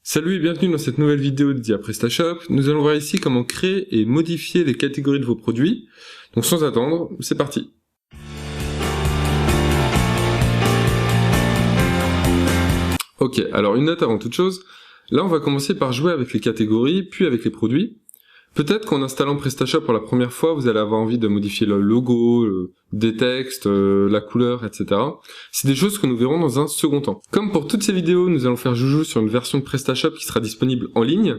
Salut et bienvenue dans cette nouvelle vidéo dédiée à PrestaShop. Nous allons voir ici comment créer et modifier les catégories de vos produits. Donc sans attendre, c'est parti. Ok, alors une note avant toute chose. Là on va commencer par jouer avec les catégories, puis avec les produits. Peut-être qu'en installant PrestaShop pour la première fois, vous allez avoir envie de modifier le logo, des textes, la couleur, etc. C'est des choses que nous verrons dans un second temps. Comme pour toutes ces vidéos, nous allons faire joujou sur une version de PrestaShop qui sera disponible en ligne.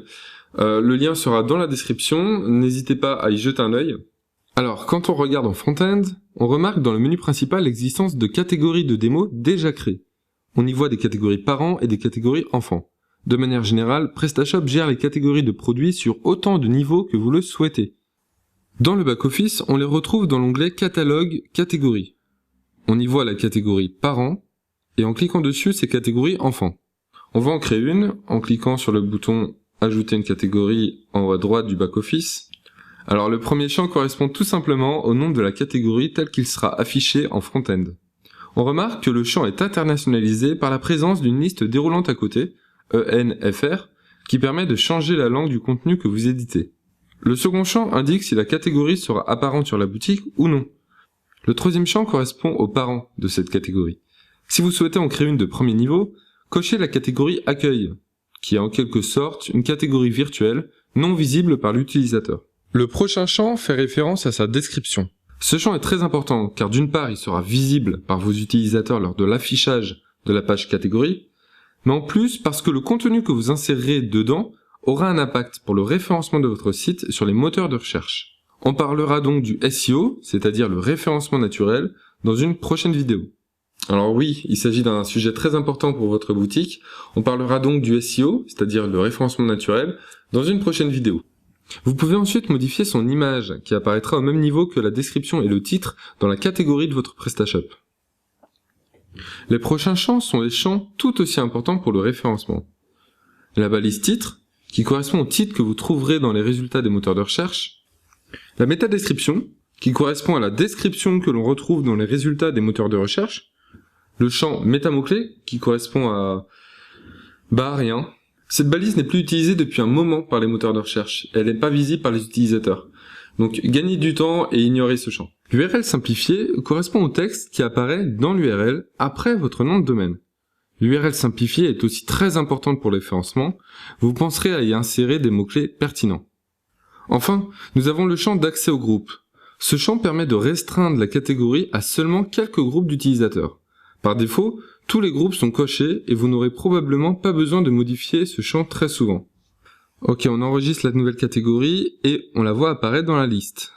Le lien sera dans la description, n'hésitez pas à y jeter un œil. Alors, quand on regarde en front-end, on remarque dans le menu principal l'existence de catégories de démo déjà créées. On y voit des catégories parents et des catégories enfants. De manière générale, PrestaShop gère les catégories de produits sur autant de niveaux que vous le souhaitez. Dans le back-office, on les retrouve dans l'onglet Catalogue, Catégories. On y voit la catégorie Parents, et en cliquant dessus, c'est catégorie Enfants. On va en créer une, en cliquant sur le bouton Ajouter une catégorie en haut à droite du back-office. Alors le premier champ correspond tout simplement au nom de la catégorie tel qu'il sera affiché en front-end. On remarque que le champ est internationalisé par la présence d'une liste déroulante à côté, ENFR, qui permet de changer la langue du contenu que vous éditez. Le second champ indique si la catégorie sera apparente sur la boutique ou non. Le troisième champ correspond aux parents de cette catégorie. Si vous souhaitez en créer une de premier niveau, cochez la catégorie Accueil, qui est en quelque sorte une catégorie virtuelle non visible par l'utilisateur. Le prochain champ fait référence à sa description. Ce champ est très important car d'une part il sera visible par vos utilisateurs lors de l'affichage de la page catégorie, mais en plus parce que le contenu que vous insérerez dedans aura un impact pour le référencement de votre site sur les moteurs de recherche. On parlera donc du SEO, c'est-à-dire le référencement naturel, dans une prochaine vidéo. Alors oui, il s'agit d'un sujet très important pour votre boutique. On parlera donc du SEO, c'est-à-dire le référencement naturel, dans une prochaine vidéo. Vous pouvez ensuite modifier son image, qui apparaîtra au même niveau que la description et le titre dans la catégorie de votre PrestaShop. Les prochains champs sont des champs tout aussi importants pour le référencement. La balise titre, qui correspond au titre que vous trouverez dans les résultats des moteurs de recherche. La métadescription, qui correspond à la description que l'on retrouve dans les résultats des moteurs de recherche. Le champ métamot-clé, qui correspond à rien. Cette balise n'est plus utilisée depuis un moment par les moteurs de recherche. Elle n'est pas visible par les utilisateurs. Donc gagnez du temps et ignorez ce champ. L'URL simplifié correspond au texte qui apparaît dans l'URL après votre nom de domaine. L'URL simplifiée est aussi très importante pour le référencement. Vous penserez à y insérer des mots-clés pertinents. Enfin, nous avons le champ d'accès au groupe. Ce champ permet de restreindre la catégorie à seulement quelques groupes d'utilisateurs. Par défaut, tous les groupes sont cochés et vous n'aurez probablement pas besoin de modifier ce champ très souvent. Ok, on enregistre la nouvelle catégorie et on la voit apparaître dans la liste.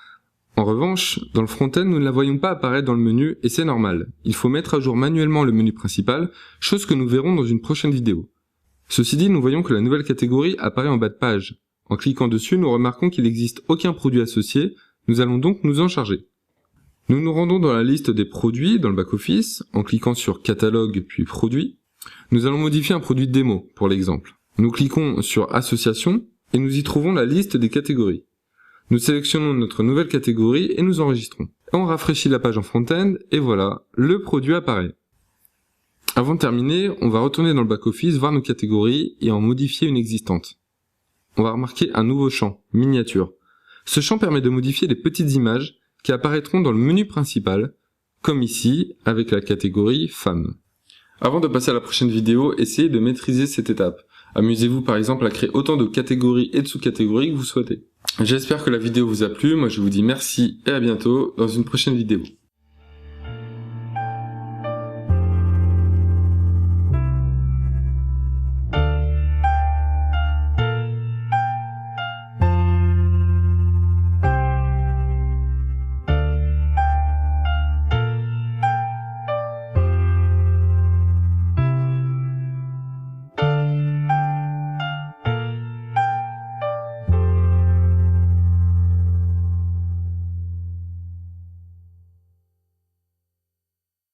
En revanche, dans le front-end, nous ne la voyons pas apparaître dans le menu et c'est normal. Il faut mettre à jour manuellement le menu principal, chose que nous verrons dans une prochaine vidéo. Ceci dit, nous voyons que la nouvelle catégorie apparaît en bas de page. En cliquant dessus, nous remarquons qu'il n'existe aucun produit associé, nous allons donc nous en charger. Nous nous rendons dans la liste des produits dans le back-office, en cliquant sur Catalogue puis Produits. Nous allons modifier un produit de démo, pour l'exemple. Nous cliquons sur Association et nous y trouvons la liste des catégories. Nous sélectionnons notre nouvelle catégorie et nous enregistrons. On rafraîchit la page en front-end et voilà, le produit apparaît. Avant de terminer, on va retourner dans le back-office, voir nos catégories et en modifier une existante. On va remarquer un nouveau champ, Miniature. Ce champ permet de modifier les petites images qui apparaîtront dans le menu principal, comme ici avec la catégorie Femmes. Avant de passer à la prochaine vidéo, essayez de maîtriser cette étape. Amusez-vous par exemple à créer autant de catégories et de sous-catégories que vous souhaitez. J'espère que la vidéo vous a plu, moi je vous dis merci et à bientôt dans une prochaine vidéo.